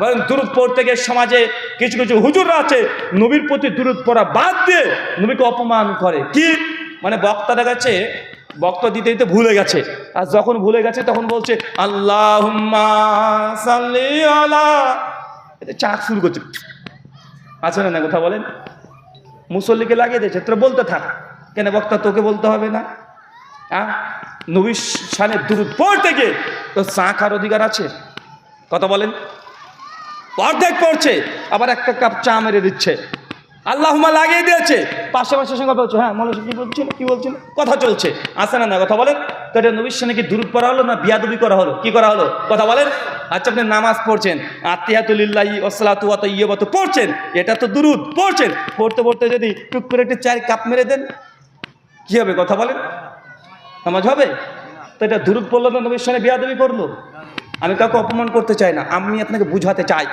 বরং দুরূদ পড়তে গিয়ে সমাজে কিছু কিছু হুজুররা আছে নবীর প্রতি দুরূদ পড়া বাদ দিয়ে নবীকে অপমান করে। কি মানে বক্তাদের কাছে বক্তা দিতে দিতে ভুলে গেছে, আর যখন ভুলে গেছে তখন বলছে আল্লাহুম্মা সাল্লি আলা, এটা চাক শুরু করছে। আছে না কথা বলেন? মুসল্লিকে লাগিয়ে দিয়েছে, তোরা বলতে থাক। কেন বক্তা তোকে বলতে হবে না? হ্যাঁ, নবীর শানে দুরূদ পড়তে গিয়ে তো চা খাওয়ার অধিকার আছে? কথা বলেন। অর্ধেক পড়ছে, আবার একটা কাপ চা মেরে দিচ্ছে, আল্লাহুম্মা লাগিয়ে দিয়েছে, পাশে সঙ্গে বলছে হ্যাঁ মৌলানা কি বলছেন কথা চলছে। আসে না কথা বলেন? তো এটা নবীর শানে কি দুরূদ পড়া হলো না বিয়াদবি করা হলো? কি করা হলো কথা বলেন? আচ্ছা, আপনি নামাজ পড়ছেন, আত্তিহাতুলিল্লাহি ওয়াসসালাতু ওয়া তাইয়্যিবাতু পড়ছেন, এটা তো দুরূদ পড়ছেন। পড়তে পড়তে যদি টুক করে একটু চায়ের কাপ মেরে দেন, কি হবে কথা বলেন? নামাজ হবে? তো এটা দুরূদ পড়লো না নবীর শানে বিয়াদবি করলো? আমি কাউকে অপমান করতে চাই না, আমি আপনাকে বুঝাতে চাই।